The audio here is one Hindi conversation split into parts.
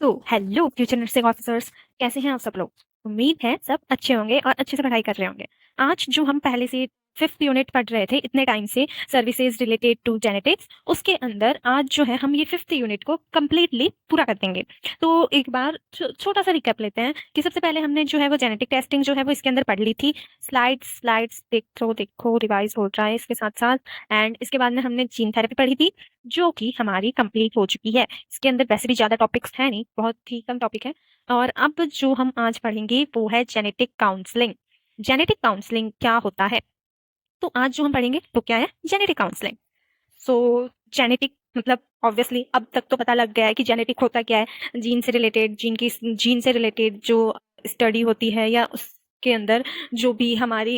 तो हेलो फ्यूचर नर्सिंग ऑफिसर्स, कैसे हैं आप सब लोग। उम्मीद है सब अच्छे होंगे और अच्छे से पढ़ाई कर रहे होंगे। आज जो हम पहले से फिफ्थ यूनिट पढ़ रहे थे इतने टाइम से, सर्विसेज रिलेटेड टू जेनेटिक्स, उसके अंदर आज जो है हम ये फिफ्थ यूनिट को कम्प्लीटली पूरा कर देंगे। तो एक बार छोटा सा रिकैप लेते हैं कि सबसे पहले हमने जो है वो जेनेटिक टेस्टिंग जो है वो इसके अंदर पढ़ ली थी। स्लाइड्स स्लाइड्स देखो देखो, रिवाइज हो रहा है इसके साथ साथ। एंड इसके बाद में हमने जीन थेरेपी पढ़ी थी, जो कि हमारी कंप्लीट हो चुकी है। इसके अंदर वैसे भी ज्यादा टॉपिक्स है नहीं, बहुत ही कम टॉपिक है। और अब जो हम आज पढ़ेंगे वो है जेनेटिक काउंसलिंग। जेनेटिक काउंसलिंग क्या होता है? तो आज जो हम पढ़ेंगे वो क्या है, जेनेटिक काउंसलिंग। सो जेनेटिक मतलब ऑब्वियसली अब तक तो पता लग गया है कि जेनेटिक होता क्या है। जीन से रिलेटेड, जीन से रिलेटेड जो स्टडी होती है, या उसके अंदर जो भी हमारी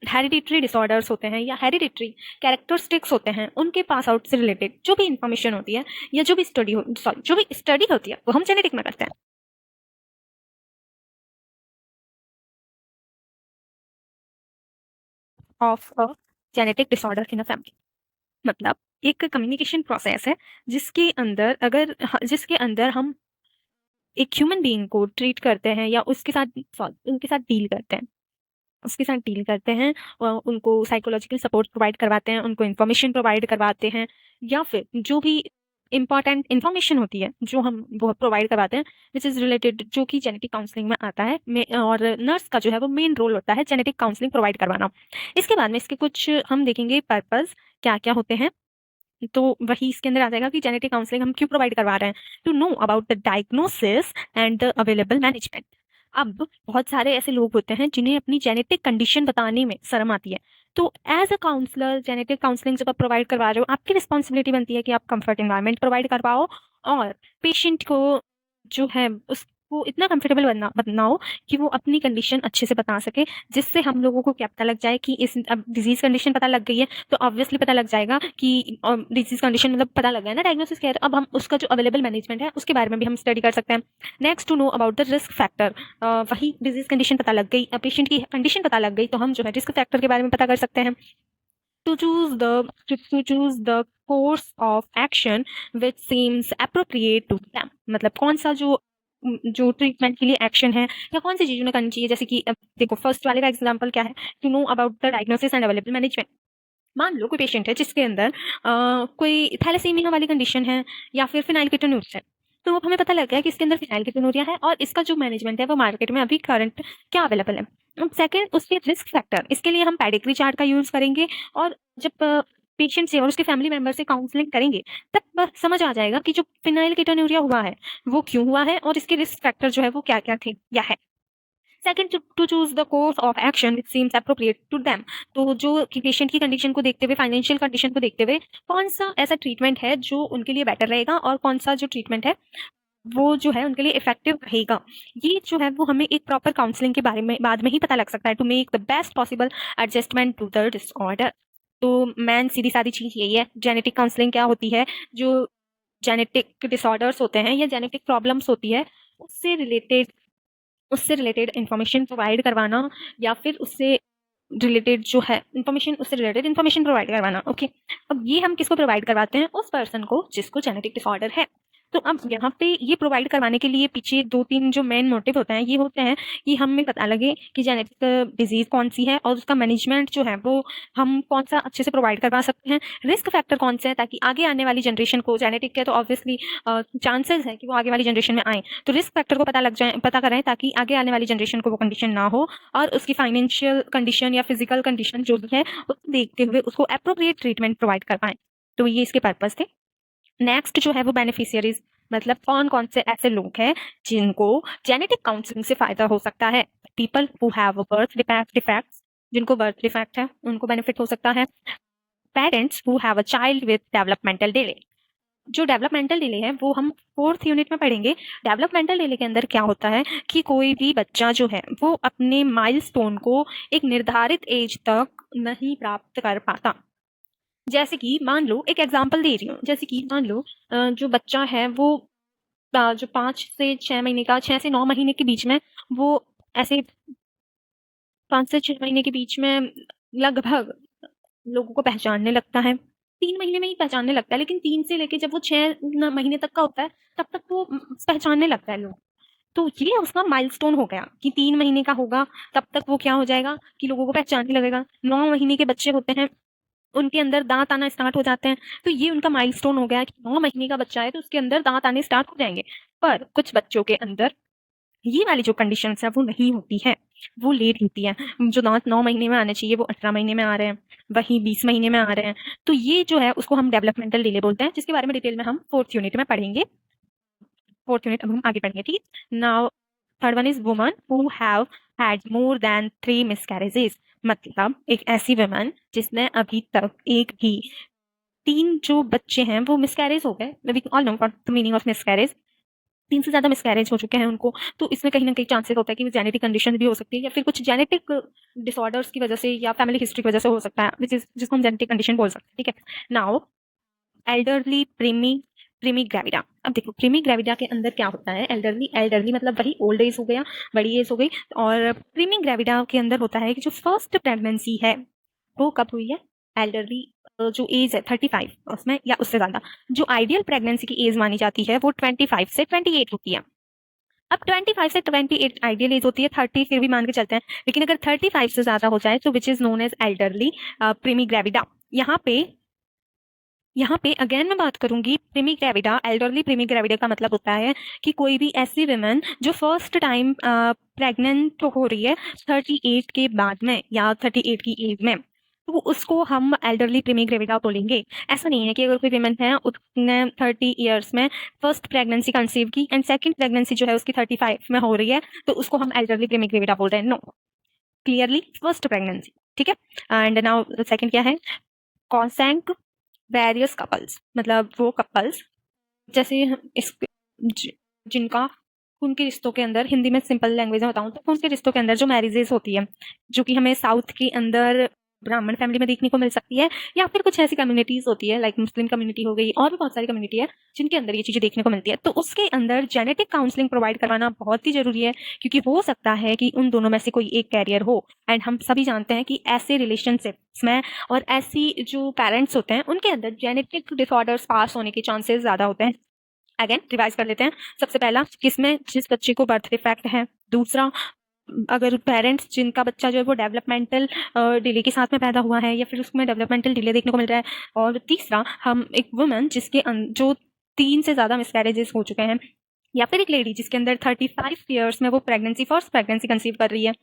हेरिडिटरी डिसऑर्डर्स होते हैं या हेरिडिटरी कैरेक्टरिस्टिक्स होते हैं, उनके पास आउट से रिलेटेड जो भी इंफॉर्मेशन होती है या जो भी स्टडी होती है वो हम जेनेटिक में करते हैं। Of a genetic disorder in a family मतलब एक कम्युनिकेशन प्रोसेस है जिसके अंदर हम एक ह्यूमन बीइंग को ट्रीट करते हैं या उनके साथ डील करते हैं। उसके साथ डील करते हैं, उनको साइकोलॉजिकल सपोर्ट प्रोवाइड करवाते हैं, उनको इन्फॉर्मेशन प्रोवाइड करवाते हैं, या फिर जो भी इंपॉर्टेंट इन्फॉर्मेशन होती है जो हम वो प्रोवाइड करवाते हैं, विच इज़ रिलेटेड, जो कि जेनेटिक काउंसलिंग में आता है। और नर्स का जो है वो मेन रोल होता है जेनेटिक काउंसलिंग प्रोवाइड करवाना। इसके बाद में इसके कुछ हम देखेंगे पर्पस क्या क्या होते हैं। तो वही इसके अंदर आ जाएगा कि जेनेटिक काउंसलिंग हम क्यों प्रोवाइड करवा रहे हैं। To know about the diagnosis and the available management. अब बहुत सारे ऐसे लोग होते हैं जिन्हें अपनी जेनेटिक कंडीशन बताने में शर्म आती है। तो as a counsellor genetic counselling जब आप प्रोवाइड करवा रहे हो, आपकी रिस्पॉन्सिबिलिटी बनती है कि आप कंफर्ट इन्वायरमेंट प्रोवाइड करवाओ, और पेशेंट को जो है उसको इतना कंफर्टेबल बनाओ कि वो अपनी कंडीशन अच्छे से बता सके, जिससे हम लोगों को क्या पता लग जाए कि इस अब डिजीज कंडीशन पता लग गई है, तो ऑब्वियसली पता लग जाएगा कि डिजीज कंडीशन मतलब पता लग गया ना, डायग्नोसिस क्या है। अब हम उसका जो अवेलेबल मैनेजमेंट है उसके बारे में भी हम स्टडी कर सकते हैं। Next, to know about the risk factor. वही डिजीज कंडीशन पता लग गई, पेशेंट की कंडीशन पता लग गई, तो हम जो है रिस्क फैक्टर के बारे में पता कर सकते हैं। To choose the to choose the course of action which seems appropriate to them. मतलब कौन सा जो ट्रीटमेंट के लिए एक्शन है या कौन सी चीज उन्हें करनी चाहिए। जैसे कि अब देखो, फर्स्ट वाले का एग्जांपल क्या है, to know about the diagnosis and available management. मान लो कोई पेशेंट है जिसके अंदर कोई थैलेसीमिया वाली कंडीशन है या फिर फिनाइलकेटोन्यूरिया है। तो अब हमें पता लग गया कि इसके अंदर फिनाइलकेटोन्यूरिया है और इसका जो मैनेजमेंट है वो मार्केट में अभी करंट क्या अवेलेबल है। अब सेकंड, उसके रिस्क फैक्टर, इसके लिए हम पेडिग्री चार्ट का यूज करेंगे। और जब पेशेंट से और उसके फैमिली मेंबर से काउंसलिंग करेंगे, तब समझ आ जाएगा कि जो फिनाइलकेटोन्यूरिया हुआ है वो क्यों हुआ है और इसके रिस्क फैक्टर जो है वो क्या क्या थे या है। Second, to choose the course of action which seems appropriate to them. तो जो कि पेशेंट की कंडीशन को देखते हुए, फाइनेंशियल कंडीशन को देखते हुए, कौन सा ऐसा ट्रीटमेंट है जो उनके लिए बेटर रहेगा और कौन सा जो ट्रीटमेंट है वो जो है उनके लिए इफेक्टिव रहेगा। ये जो है वो हमें एक प्रॉपर काउंसलिंग के बारे में बाद में ही पता लग सकता है, to make the best possible adjustment to the disorder. तो मैन सीधी सादी चीज यही है, जेनेटिक काउंसलिंग क्या होती है। जो जेनेटिक डिसऑर्डर्स होते हैं या जेनेटिक प्रॉब्लम्स होती है, उससे रिलेटेड उससे रिलेटेड इंफॉर्मेशन प्रोवाइड करवाना, या फिर उससे रिलेटेड इंफॉर्मेशन प्रोवाइड करवाना। ओके, अब ये हम किसको प्रोवाइड करवाते हैं, उस पर्सन को जिसको जेनेटिक डिसऑर्डर है। तो अब यहाँ पे ये प्रोवाइड करवाने के लिए पीछे दो तीन जो मेन मोटिव होते हैं, ये होते हैं कि हमें पता लगे कि जेनेटिक डिजीज कौन सी है और उसका मैनेजमेंट जो है वो हम कौन सा अच्छे से प्रोवाइड करवा सकते हैं। रिस्क फैक्टर कौन से हैं, ताकि आगे आने वाली जनरेशन को, जेनेटिक के तो ऑब्वियसली चांसेस है कि वो आगे वाली जनरेशन में आए, तो रिस्क फैक्टर को पता करें ताकि आगे आने वाली जनरेशन को वो कंडीशन ना हो, और उसकी फाइनेंशियल कंडीशन या फिजिकल कंडीशन जो भी है उसको देखते हुए उसको अप्रोप्रिएट ट्रीटमेंट प्रोवाइड कर पाएं। तो ये इसके पर्पस थे। नेक्स्ट जो है वो बेनिफिशियरीज, मतलब कौन कौन से ऐसे लोग हैं जिनको जेनेटिक काउंसलिंग से फायदा हो सकता है। People who have birth defects, जिनको बर्थ डिफेक्ट है उनको बेनिफिट हो सकता है। Parents who have a child with developmental delay. जो डेवलपमेंटल डिले है वो हम फोर्थ यूनिट में पढ़ेंगे। डेवलपमेंटल डिले के अंदर क्या होता है कि कोई भी बच्चा जो है वो अपने माइलस्टोन को एक निर्धारित एज तक नहीं प्राप्त कर पाता। जैसे कि मान लो, एक एग्जांपल दे रही हूँ, जैसे कि मान लो जो बच्चा है वो जो 5 से 6 महीने का, 6 से 9 महीने के बीच में, वो ऐसे 5 से 6 महीने के बीच में लगभग लोगों को पहचानने लगता है। 3 महीने में ही पहचानने लगता है, लेकिन 3 से लेके जब वो 6 महीने तक का होता है, तब तक वो पहचानने लगता है लोग। तो ये उसका माइलस्टोन हो गया कि 3 महीने का होगा, तब तक वो क्या हो जाएगा कि लोगों को पहचानने लगेगा। 9 महीने के बच्चे होते हैं, उनके अंदर दाँत आना स्टार्ट हो जाते हैं, तो ये उनका माइलस्टोन हो गया कि 9 महीने का बच्चा है तो उसके अंदर दाँत आने स्टार्ट हो जाएँगे। पर कुछ बच्चों के अंदर ये वाली जो कंडीशंस है वो नहीं होती है, वो लेट होती है। जो दाँत 9 महीने में आने चाहिए वो 18 महीने में आ रहे हैं, वहीं 20 महीने में आ रहे हैं। तो ये जो है उसको हम डेवलपमेंटल डिले बोलते हैं, जिसके बारे में डिटेल में हम 4th यूनिट में पढ़ेंगे। 4th यूनिट अब हम आगे पढ़ेंगे, ठीक है? Now third one is woman who have had more than 3 miscarriages, मतलब एक ऐसी वुमन जिसने अभी तक एक भी 3 जो बच्चे हैं वो मिसकैरेज हो गए। We all know what the meaning of miscarriage. 3 से ज़्यादा मिसकैरेज हो चुके हैं उनको, तो इसमें कहीं न कहीं चांसेस होता है कि वो जेनेटिक कंडीशन भी हो सकती है या फिर कुछ जेनेटिक डिसऑर्डर्स की वजह से या फैमिली हिस्ट्री की वजह से हो सकता है, व्हिच इज़ जिसको हम जेनेटिक कंडीशन बोल सकते हैं, ठीक है? Now elderly primigravida. अब देखो प्रीमी ग्रेविडा के अंदर क्या होता है, एल्डरली मतलब वही ओल्ड एज हो गया, बड़ी एज हो गई, और प्रीमी ग्रेविडा के अंदर होता है कि जो फर्स्ट प्रेगनेंसी है वो कब हुई है, एल्डरली जो एज है 35 उसमें या उससे ज़्यादा। जो आइडियल प्रेगनेंसी की एज मानी जाती है वो 25 से 28 होती है। अब 25 से 28 आइडियल एज होती है, 30 फिर भी मान के चलते हैं, लेकिन अगर 35 से ज़्यादा हो जाए तो which is known as elderly primigravida. यहाँ पे अगेन मैं बात करूंगी primigravida, elderly primigravida का मतलब होता है कि कोई भी ऐसी वुमेन जो फर्स्ट टाइम प्रेग्नेंट हो रही है 38 के बाद में या 38 की एज में, तो उसको हम एल्डरली प्रीमी ग्रेविडा बोलेंगे। ऐसा नहीं है कि अगर कोई वुमेन है उसने 30 ईयर्स में फर्स्ट प्रेगनेंसी कंसीव की एंड सेकंड प्रेगनेंसी जो है उसकी 35 में हो रही है तो उसको हम एल्डरली प्रीमी ग्रेविडा बोल रहे हैं, नो, क्लियरली फर्स्ट प्रेगनेंसी, ठीक है? एंड नाउ सेकंड क्या है, कॉन्सेंट वेरियस कपल्स, मतलब वो कपल्स जैसे इस जिनका उनके रिश्तों के अंदर, हिंदी में सिंपल लैंग्वेज में बताऊं तो उनके रिश्तों के अंदर जो मैरिजेस होती है जो कि हमें साउथ के अंदर ब्राह्मण फैमिली में देखने को मिल सकती है, या फिर कुछ ऐसी कम्युनिटीज होती है लाइक मुस्लिम कम्युनिटी हो गई, और भी बहुत सारी कम्युनिटी है जिनके अंदर ये चीजें देखने को मिलती है, तो उसके अंदर जेनेटिक काउंसलिंग प्रोवाइड करवाना बहुत ही जरूरी है, क्योंकि हो सकता है कि उन दोनों में से कोई एक कैरियर हो। एंड हम सभी जानते हैं कि ऐसे रिलेशनशिप्स में और ऐसी जो पेरेंट्स होते हैं उनके अंदर जेनेटिक डिसऑर्डर्स पास होने के चांसेस ज्यादा होते हैं। अगेन रिवाइज कर लेते हैं। सबसे पहला, किसमें जिस बच्चे को बर्थ डिफेक्ट है। दूसरा, अगर पेरेंट्स जिनका बच्चा जो है वो डेवलपमेंटल डिले के साथ में पैदा हुआ है या फिर उसमें डेवलपमेंटल डिले देखने को मिल रहा है। और तीसरा, हम एक वुमन जिसके जो 3 से ज़्यादा मिसकैरेजेस हो चुके हैं, या फिर एक लेडी जिसके अंदर 35 ईयर्स में वो फर्स्ट प्रेगनेंसी कंसीव कर रही है,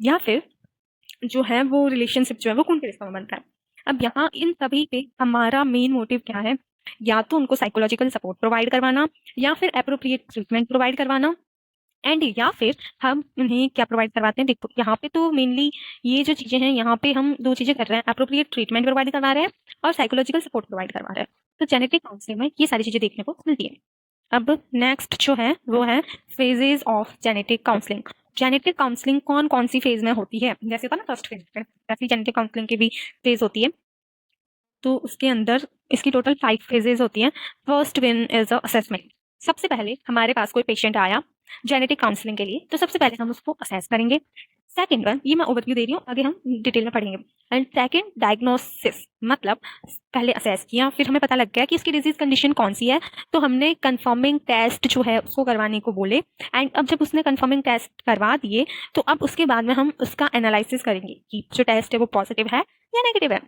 या फिर जो है वो रिलेशनशिप जो है वो खून के रिश्तों में बन रहा है। अब यहाँ इन सभी पे हमारा मेन मोटिव क्या है, या तो उनको साइकोलॉजिकल सपोर्ट प्रोवाइड करवाना, या फिर अप्रोप्रिएट ट्रीटमेंट प्रोवाइड करवाना, एंड या फिर हम उन्हें क्या प्रोवाइड करवाते हैं। देखो यहाँ पे तो मेनली ये जो चीज़ें हैं, यहाँ पे हम 2 चीज़ें कर रहे हैं, अप्रोप्रिएट ट्रीटमेंट प्रोवाइड करवा रहे हैं और साइकोलॉजिकल सपोर्ट प्रोवाइड करवा रहे हैं। तो जेनेटिक काउंसलिंग में ये सारी चीज़ें देखने को मिलती है। अब नेक्स्ट जो है वो है phases of genetic counselling. Genetic counselling कौन कौन सी फेज में होती है, जैसे होता है ना फर्स्ट फेज में, ऐसी जेनेटिक काउंसलिंग की भी फेज होती है। तो उसके अंदर इसकी टोटल 5 फेजेस होती हैं। First one is assessment. सबसे पहले हमारे पास कोई पेशेंट आया जेनेटिक काउंसलिंग के लिए, तो सबसे पहले हम उसको असेस करेंगे। सेकंड वन, ये मैं ओवरव्यू दे रही हूँ, आगे हम डिटेल में पढ़ेंगे। एंड सेकंड, डायग्नोसिस, मतलब पहले असेस किया, फिर हमें पता लग गया कि इसकी डिजीज कंडीशन कौन सी है, तो हमने कंफर्मिंग टेस्ट जो है उसको करवाने को बोले। एंड अब जब उसने कंफर्मिंग टेस्ट करवा दिए तो अब उसके बाद में हम उसका एनालिसिस करेंगे कि जो टेस्ट है वो पॉजिटिव है या नेगेटिव है।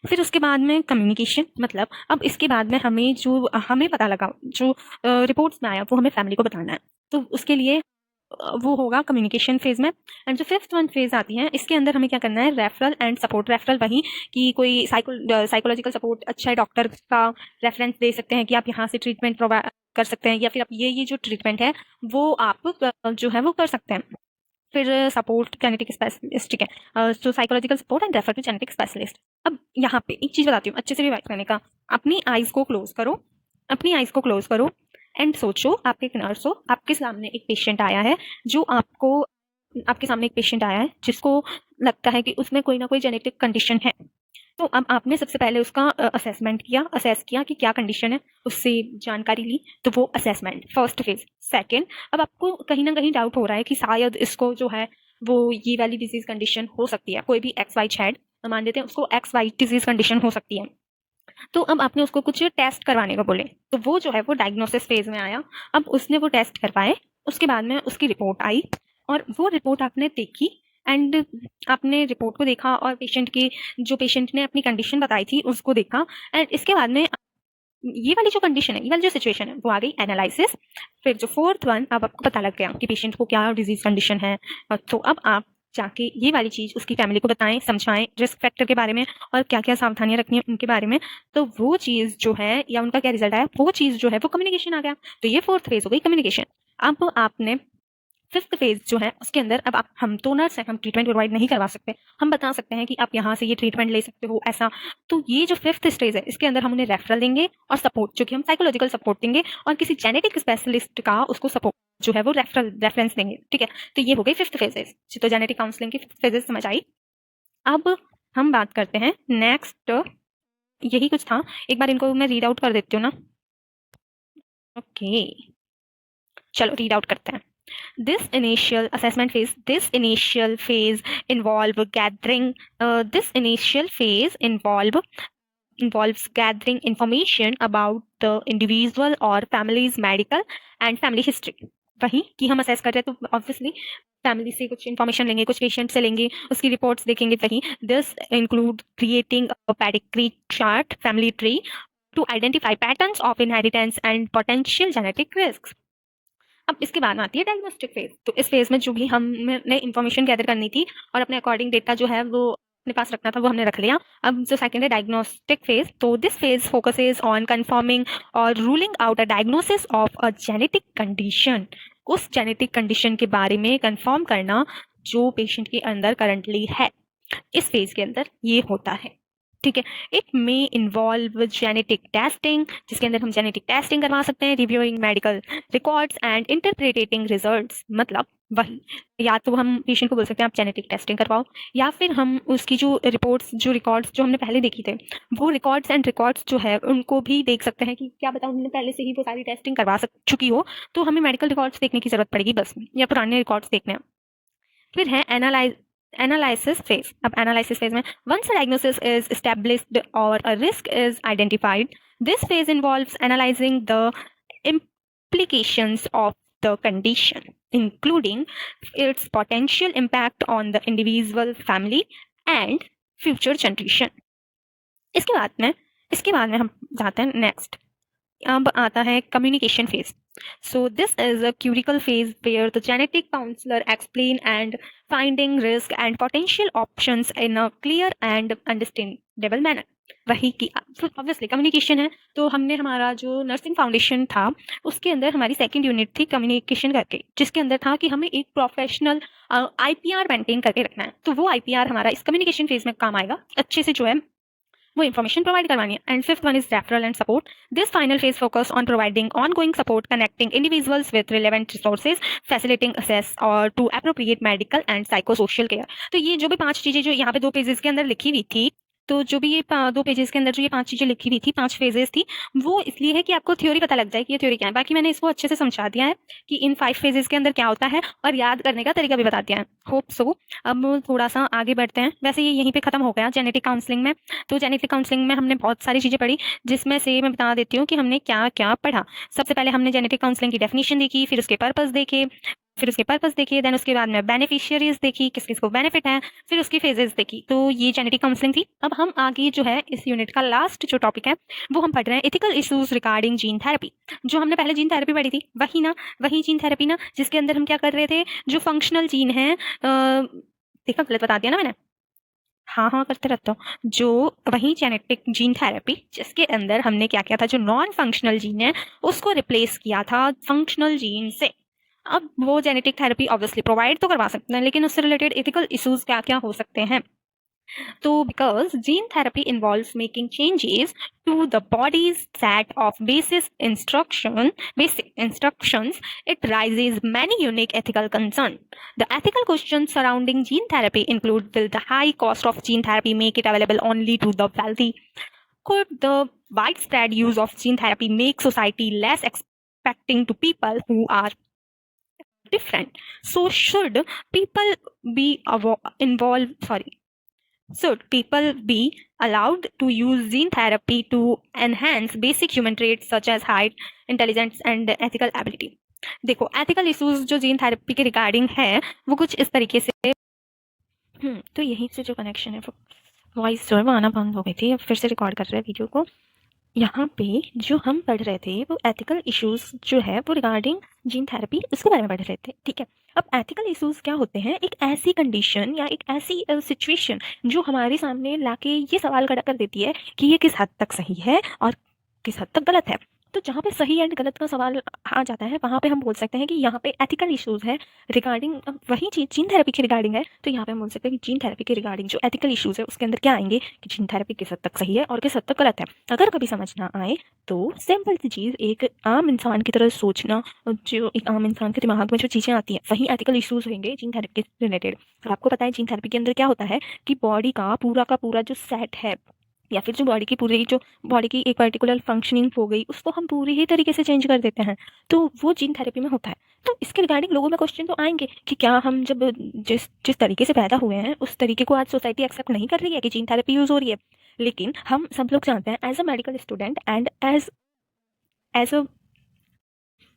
फिर उसके बाद में कम्युनिकेशन, मतलब अब इसके बाद में हमें पता लगा जो रिपोर्ट्स में आया वो हमें फैमिली को बताना है, तो उसके लिए वो होगा कम्युनिकेशन फेज में। एंड जो 5th वन फेज आती है, इसके अंदर हमें क्या करना है, रेफरल एंड सपोर्ट। रेफरल वही कि कोई साइकोलॉजिकल सपोर्ट अच्छा है, डॉक्टर का रेफरेंस दे सकते हैं कि आप यहाँ से ट्रीटमेंट प्रोवाइड कर सकते हैं, या फिर आप ये जो ट्रीटमेंट है वो आप जो है वो कर सकते हैं। फिर सपोर्ट जेनेटिक स्पेशलिस्ट, ठीक है, तो psychological support and refer to genetic specialist. अब यहाँ पे एक चीज़ बताती हूँ अच्छे से रिवाइज करने का। अपनी आइज़ को क्लोज करो, अपनी आइज़ को क्लोज करो एंड सोचो, आपके एक नर्स हो, आपके सामने एक पेशेंट आया है आपके सामने एक पेशेंट आया है जिसको लगता है कि उसमें कोई ना कोई जेनेटिक कंडीशन है। तो अब आपने सबसे पहले उसका असेस किया कि क्या कंडीशन है, उससे जानकारी ली, तो वो असेसमेंट फर्स्ट फेज। सेकंड, अब आपको कहीं ना कहीं डाउट हो रहा है कि शायद इसको जो है वो ये वाली डिजीज कंडीशन हो सकती है, कोई भी XYZ, मान लेते हैं उसको XY डिजीज कंडीशन हो सकती है, तो अब आपने उसको कुछ टेस्ट करवाने को बोले, तो वो जो है वो डायग्नोसिस फेज में आया। अब उसने वो टेस्ट करवाए, उसके बाद में उसकी रिपोर्ट आई और वो रिपोर्ट आपने देखी एंड आपने रिपोर्ट को देखा और जो पेशेंट ने अपनी कंडीशन बताई थी उसको देखा एंड इसके बाद में ये वाली जो कंडीशन है, ये वाली जो सिचुएशन है वो आ गई एनालिसिस। फिर जो फोर्थ वन, अब आपको पता लग गया कि पेशेंट को क्या डिजीज कंडीशन है, तो अब आप जाके ये वाली चीज उसकी फैमिली को बताएं, समझाएं रिस्क फैक्टर के बारे में और क्या क्या सावधानियां रखनी है उनके बारे में। तो वो चीज जो है या उनका क्या रिजल्ट आया, वो चीज जो है वो कम्युनिकेशन आ गया। तो ये फोर्थ फेज हो गई कम्युनिकेशन। अब आपने फिफ्थ फेज जो है उसके अंदर, अब हम तो नर्स हैं, हम ट्रीटमेंट प्रोवाइड नहीं करवा सकते, हम बता सकते हैं कि आप यहाँ से ये ट्रीटमेंट ले सकते हो ऐसा। तो ये जो फिफ्थ स्टेज है इसके अंदर हम उन्हें रेफरल देंगे और सपोर्ट, जो कि हम साइकोलॉजिकल सपोर्ट देंगे और किसी जेनेटिक स्पेशलिस्ट का उसको सपोर्ट जो है वो रेफरेंस देंगे। ठीक है, तो ये हो गई फिफ्थ फेजेस। तो जेनेटिक काउंसलिंग की फिफ्थ फेजेस समझ आई। अब हम बात करते हैं नेक्स्ट, यही कुछ था, एक बार इनको मैं रीड आउट कर देती हूँ ना। ओके, चलो रीड आउट करते हैं। This initial assessment phase, this initial phase involve gathering. This initial phase involves gathering information about the individual or family's medical and family history. वही कि हम असेस कर रहे हैं तो ऑब्वियसली फैमिली से कुछ इन्फॉर्मेशन लेंगे, कुछ पेशेंट से लेंगे, उसकी रिपोर्ट्स देखेंगे। वही this include creating a pedigree chart, family tree to identify patterns of inheritance and potential genetic risk. अब इसके बाद में आती है डायग्नोस्टिक फेज। तो इस फेज में जो भी हमने इन्फॉर्मेशन गैदर करनी थी और अपने अकॉर्डिंग डेटा जो है वो अपने पास रखना था वो हमने रख लिया। अब जो सेकंड है डायग्नोस्टिक फेज, तो this phase focuses on confirming और ruling out a diagnosis of a genetic condition. उस जेनेटिक कंडीशन के बारे में कंफर्म करना जो पेशेंट के अंदर करंटली है, इस फेज के अंदर ये होता है। ठीक है, it may involve genetic testing, जिसके अंदर हम जेनेटिक टेस्टिंग करवा सकते हैं, reviewing medical records and interpreting results. मतलब वही, या तो हम पेशेंट को बोल सकते हैं आप जेनेटिक टेस्टिंग करवाओ, या फिर हम उसकी जो रिकॉर्ड्स जो हमने पहले देखी थे वो रिकॉर्ड्स जो है उनको भी देख सकते हैं कि क्या बताऊँ उन्होंने पहले से ही वो सारी टेस्टिंग करवा चुकी हो, तो हमें मेडिकल रिकॉर्ड्स देखने की जरूरत पड़ेगी बस, या पुराने रिकॉर्ड्स देखने हैं। फिर है एनालिसिस फेज। अब एनालिसिस फेज में once a diagnosis is established or a risk is identified, this phase involves analyzing the implications of the condition, including its potential impact on the individual, family and future generation. इसके बाद में हम जाते हैं नेक्स्ट। अब आता है communication phase. So this is a critical phase where the genetic counselor explain and finding risk and potential options in a clear and understandable manner. वही कि ऑब्वियसली कम्युनिकेशन है, तो हमने हमारा जो नर्सिंग फाउंडेशन था उसके अंदर हमारी सेकंड यूनिट थी कम्युनिकेशन करके, जिसके अंदर था कि हमें एक प्रोफेशनल IPR मेंटेन करके रखना है। तो वो IPR हमारा इस कम्युनिकेशन फेज में काम आएगा, अच्छे से जो है वो इन्फॉर्मेशन प्रोवाइड करवानी है। And fifth one is referral and support. This final phase focus on providing ongoing support, connecting individuals with relevant resources, facilitating access और to appropriate medical and psychosocial care. तो ये जो भी 5 चीजें जो यहाँ पे 2 पेजेस के अंदर लिखी हुई थी, तो जो भी ये 2 पेजेस के अंदर जो ये 5 चीजें लिखी हुई थी, 5 फेजेस थी, वो इसलिए है कि आपको थ्योरी पता लग जाए कि ये थ्योरी क्या है। बाकी मैंने इसको अच्छे से समझा दिया है कि इन 5 फेजेस के अंदर क्या होता है और याद करने का तरीका भी बता दिया है। Hope so. अब थोड़ा सा आगे बढ़ते हैं। वैसे ये यहीं पे खत्म हो गया जेनेटिक काउंसलिंग में। तो जेनेटिक काउंसलिंग में हमने बहुत सारी चीजें पढ़ी, जिसमें से मैं बता देती हूँ कि हमने क्या क्या पढ़ा। सबसे पहले हमने जेनेटिक काउंसलिंग की डेफिनेशन देखी, फिर उसके पर्पस देखे, देन उसके बाद में बेनिफिशियरीज देखी, किस किस को बेनिफिट है, फिर उसकी फेजेस देखी। तो ये जेनेटिक काउंसलिंग थी। अब हम आगे जो है इस यूनिट का लास्ट जो टॉपिक है वो हम पढ़ रहे हैं ethical issues regarding gene therapy. जो हमने पहले जीन थेरेपी पढ़ी थी वही जीन थेरेपी ना, जिसके अंदर हम क्या कर रहे थे, जो फंक्शनल जीन है, देखा गलत बता दिया ना मैंने, हाँ करते रहता हूँ, जो वही जेनेटिक जीन थेरेपी जिसके अंदर हमने क्या किया था, जो नॉन फंक्शनल जीन है उसको रिप्लेस किया था फंक्शनल जीन से। अब वो जेनेटिक थेरेपी ऑब्वियसली प्रोवाइड तो करवा सकते हैं, लेकिन उससे रिलेटेड एथिकल इश्यूज क्या क्या हो सकते हैं। तो because gene therapy involves making changes to the body's set of basic instructions, it raises many unique ethical concerns. The ethical questions surrounding gene therapy include: will the high cost of gene therapy make it available only to the wealthy? Could the widespread use of gene therapy make society less expecting to people who are different? So should people be involved? Should people be allowed to use gene therapy to enhance basic human traits such as height, intelligence and ethical ability? देखो, एथिकल इश्यूज जो जीन थेरेपी के रिगार्डिंग है वो कुछ इस तरीके से तो यहीं से जो कनेक्शन है वो वॉइस जो है वो आना बंद हो गई थी। अब फिर से रिकॉर्ड कर रहे हैं वीडियो को। यहाँ पे जो हम पढ़ रहे थे वो एथिकल इश्यूज जो है वो रिगार्डिंग जीन थेरेपी उसके बारे में पढ़ रहे थे, ठीक है। अब एथिकल इश्यूज क्या होते हैं? एक ऐसी कंडीशन या एक ऐसी सिचुएशन जो हमारे सामने लाके ये सवाल खड़ा कर देती है कि ये किस हद तक सही है और किस हद तक गलत है। तो जहाँ पे सही एंड गलत का सवाल आ जाता है वहाँ पे हम बोल सकते हैं कि यहाँ पे एथिकल इश्यूज है रिगार्डिंग वही चीज़ जीन थेरेपी के रिगार्डिंग है। तो यहाँ पे हम बोल सकते हैं कि जीन थेरेपी के रिगार्डिंग जो एथिकल इश्यूज है उसके अंदर क्या आएंगे कि जीन थेरेपी किस हद तक सही है और किस हद तक गलत है। अगर कभी समझ ना आए तो सिंपल सी चीज़, एक आम इंसान की तरह सोचना, जो एक आम इंसान के दिमाग में जो चीज़ें आती हैं वही एथिकल इश्यूज होंगे जीन थेरेपी के रिलेटेड। आपको पता है जीन थेरेपी के अंदर क्या होता है कि बॉडी का पूरा जो सेट है या फिर जो बॉडी की एक पर्टिकुलर फंक्शनिंग हो गई उसको हम पूरी ही तरीके से चेंज कर देते हैं। तो वो जीन थेरेपी में होता है। तो इसके रिगार्डिंग लोगों में क्वेश्चन तो आएंगे कि क्या हम जब जिस जिस तरीके से पैदा हुए हैं उस तरीके को आज सोसाइटी एक्सेप्ट नहीं कर रही है कि जीन थेरेपी यूज़ हो रही है। लेकिन हम सब लोग जानते हैं as a medical student and as a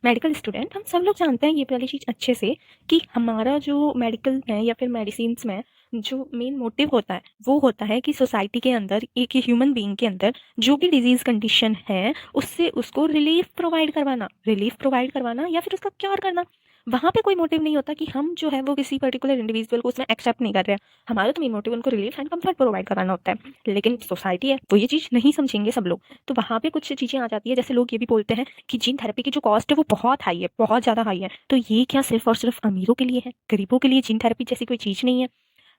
medical student हम सब लोग जानते हैं ये वाली चीज़ अच्छे से कि हमारा जो मेडिकल में या फिर मेडिसिन्स में जो मेन मोटिव होता है वो होता है कि सोसाइटी के अंदर एक ह्यूमन बीइंग के अंदर जो भी डिजीज़ कंडीशन है उससे उसको रिलीफ प्रोवाइड करवाना या फिर उसका क्योर करना। वहाँ पे कोई मोटिव नहीं होता कि हम जो है वो किसी पर्टिकुलर इंडिविजुअल को उसमें एक्सेप्ट नहीं कर रहे हैं। हमारा तो मेन मोटिव उनको रिलीफ एंड कंफर्ट प्रोवाइड कराना होता है। लेकिन सोसाइटी है वो ये चीज़ नहीं समझेंगे सब लोग। तो वहाँ पे कुछ चीज़ें आ जाती है, जैसे लोग ये भी बोलते हैं कि जीन थेरेपी की जो कॉस्ट है वो बहुत हाई है, बहुत ज़्यादा हाई है। तो ये क्या सिर्फ और सिर्फ अमीरों के लिए है? गरीबों के लिए जीन थेरेपी जैसी कोई चीज़ नहीं है।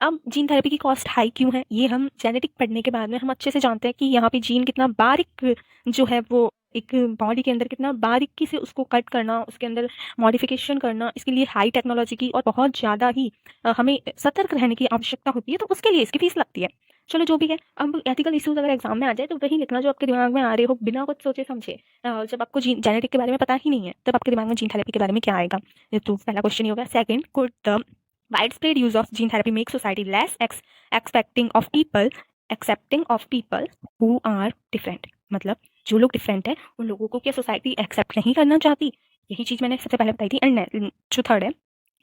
अब जीन थेरेपी की कॉस्ट हाई क्यों है? ये हम जेनेटिक पढ़ने के बाद में हम अच्छे से जानते हैं कि यहाँ पे जीन कितना बारीक जो है वो एक बॉडी के अंदर कितना बारीकी से उसको कट करना, उसके अंदर मॉडिफिकेशन करना, इसके लिए हाई टेक्नोलॉजी की और बहुत ज़्यादा ही हमें सतर्क रहने की आवश्यकता होती है। तो उसके लिए इसकी फीस लगती है। चलो जो भी है, अब एथिकल इश्यूज अगर एग्जाम में आ जाए तो वही लिखना जो आपके दिमाग में आ रहे हो बिना कुछ सोचे समझे। जब आपको जीन जेनेटिक के बारे में पता ही नहीं है तब आपके दिमाग में जीन थेरेपी के बारे में क्या आएगा? ये तो पहला क्वेश्चन ही होगा। Second, could the widespread use of gene therapy makes society less expecting of people accepting of people who are different? मतलब जो लोग डिफरेंट है उन लोगों को क्या सोसाइटी एक्सेप्ट नहीं करना चाहती? यही चीज़ मैंने सबसे पहले बताई थी। एंड जो थर्ड है,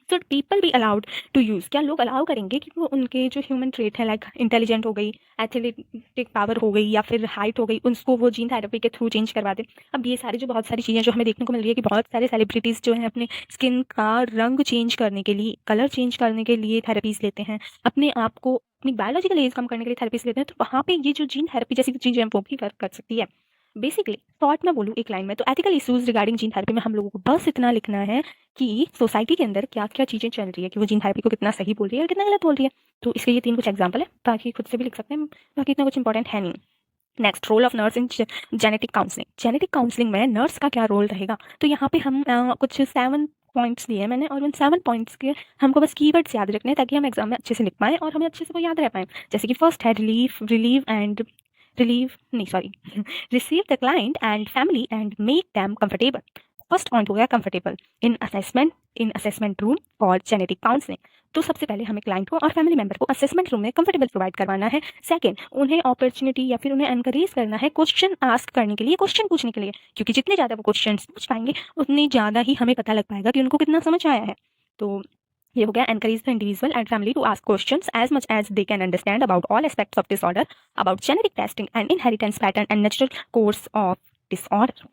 should people be allowed to use, क्या लोग अलाउ करेंगे कि वो उनके जो ह्यूमन ट्रेट है लाइक इंटेलिजेंट हो गई, एथलेटिक पावर हो गई या फिर हाइट हो गई, उसको वो जीन थेरेपी के थ्रू चेंज करवा दें? अब ये सारी जो बहुत सारी चीज़ें जो हमें देखने को मिल रही है कि बहुत सारे सेलिब्रिटीज़ जो हैं अपने स्किन का रंग चेंज करने के लिए, कलर चेंज करने के लिए थेरेपीज़ लेते हैं, अपने आप को अपनी बायोलॉजिकल एज कम करने के लिए थेरेपीज़ लेते हैं। तो वहाँ पे ये जो जीन थेरेपी जैसी चीज़ें हैं वो भी वर्क कर सकती है। बेसिकली शॉर्ट में बोलूँ एक लाइन में तो ethical issues regarding gene therapy में हम लोगों को बस इतना लिखना है कि सोसाइटी के अंदर क्या क्या चीज़ें चल रही है, कि वो जीन थेरेपी को कितना सही बोल रही है और कितना गलत बोल रही है। तो इसके ये 3 कुछ एग्जाम्पल है, बाकी खुद से भी लिख सकते हैं, बाकी इतना कुछ इंपॉर्टेंट है नहीं। Next, role of nurse in genetic counselling. Genetic counselling में नर्स का क्या रोल रहेगा? तो यहाँ पे हम कुछ 7 पॉइंट्स दिए मैंने और उन 7 पॉइंट्स के हमको बस कीवर्ड्स याद रखने हैं ताकि हम एग्जाम में अच्छे से लिख पाएँ और हमें अच्छे से वो याद रह पाएँ। जैसे कि फर्स्ट है receive the client and family and make them comfortable. First point हो गया कंफर्टेबल इन असेसमेंट रूम और जेनेटिक काउंसलिंग। तो सबसे पहले हमें क्लाइंट को और फैमिली मेंबर को असेसमेंट रूम में कंफर्टेबल प्रोवाइड करवाना है। सेकंड, उन्हें अपॉर्चुनिटी या फिर उन्हें एनकरेज करना है क्वेश्चन आस्क करने के लिए, क्वेश्चन पूछने के लिए, क्योंकि जितने ज़्यादा वो क्वेश्चन पूछ पाएंगे उतनी ज़्यादा ही हमें पता लग पाएगा कि उनको कितना समझ आया है। तो ये हो गया encourage the individual and family to ask questions as much as they can understand about all aspects of disorder, about genetic testing and inheritance pattern and natural course of disorder.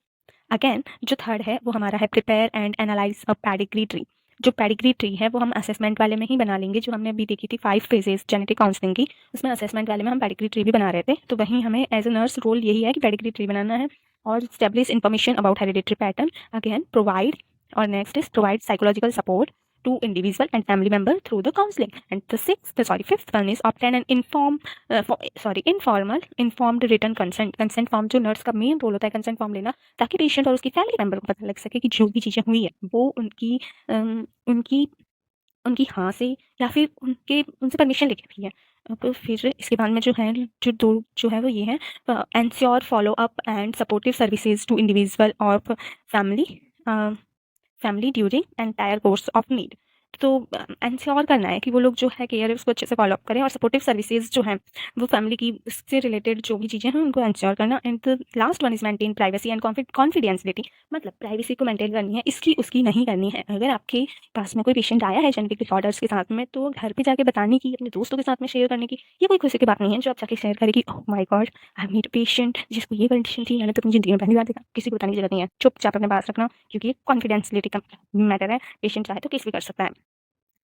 Again जो थर्ड है वो हमारा है prepare and analyse a pedigree tree. जो पेडिग्री ट्री है वो हम असेसमेंट वाले में ही बना लेंगे, जो हमने अभी देखी थी 5 फेजेस जेनेटिक काउंसलिंग की, उसमें असेसमेंट वाले में हम पेडिग्री ट्री भी बना रहे थे। तो वहीं हमें एज अ नर्स रोल यही है कि पेडिग्री ट्री बनाना है और establish information about hereditary pattern. Again provide, और next is provide psychological support to individual and family member through the counseling. And the fifth one is obtain an informed written consent form। जो नर्स का मेन रोल होता है कंसेंट फॉर्म लेना, ताकि पेशेंट और उसकी फैमिली मेंबर को पता लग सके कि जो भी चीज़ें हुई है वो उनकी हाँ से या फिर उनसे परमिशन लेके हुई है। अब फिर इसके बाद में जो है जो है वो ये है ensure follow up and supportive services to individual और family during entire course of need. तो एंश्योर करना है कि वो लोग जो है केयर है उसको अच्छे से फॉलो अप करें, और सपोर्टिव सर्विसेज जो हैं वो फैमिली की उससे रिलेटेड जो भी चीज़ें हैं उनको एंश्योर करना। And the last one is maintain privacy and confidentiality, मतलब प्राइवेसी को मेंटेन करनी है, इसकी उसकी नहीं करनी है। अगर आपके पास में कोई पेशेंट आया है जेनेटिक डिसऑर्डर्स के साथ में, तो घर पे जाके बताने की, अपने दोस्तों के साथ में शेयर करने की ये कोई खुशी की बात नहीं है जो आप जाके शेयर करें कि oh my god I meet patient जिसको ये कंडीशन थी, मैंने तो अपनी ज़िंदगी में पहली बार देखा। किसी को बताने की ज़रूरत नहीं है, चुपचाप अपने पास रखना, क्योंकि ये कॉन्फिडेंशियलिटी का मैटर है। पेशेंट चाहे तो केस भी कर सकता है।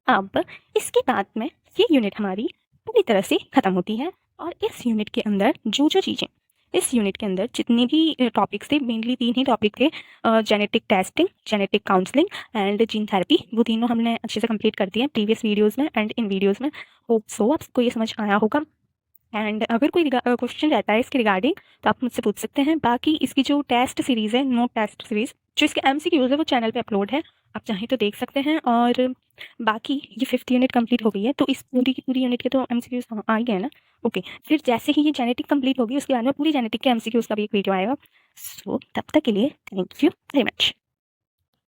अब इसके बाद में ये यूनिट हमारी पूरी तरह से ख़त्म होती है, और इस यूनिट के अंदर जो चीज़ें, इस यूनिट के अंदर जितने भी टॉपिक्स थे, मेनली 3 ही टॉपिक थे, genetic testing, genetic counselling and gene therapy. वो तीनों हमने अच्छे से कंप्लीट कर दिए हैं प्रीवियस वीडियोज़ में एंड इन वीडियोज़ में। होप सो आपको ये समझ आया होगा। एंड अगर कोई क्वेश्चन रहता है इसके रिगार्डिंग तो आप मुझसे पूछ सकते हैं। बाकी इसकी जो टेस्ट सीरीज़ है, नो टेस्ट सीरीज़, जो इसके MCQs है वो चैनल पे अपलोड है, आप चाहें तो देख सकते हैं। और बाकी ये 5th यूनिट कंप्लीट हो गई है, तो इस पूरी की पूरी यूनिट के तो MCQs आ ही गए ना। ओके, फिर जैसे ही ये जेनेटिक कंप्लीट होगी उसके बाद में पूरी जेनेटिक के MCQs का भी एक वीडियो आएगा। सो तब तक के लिए थैंक यू वेरी मच।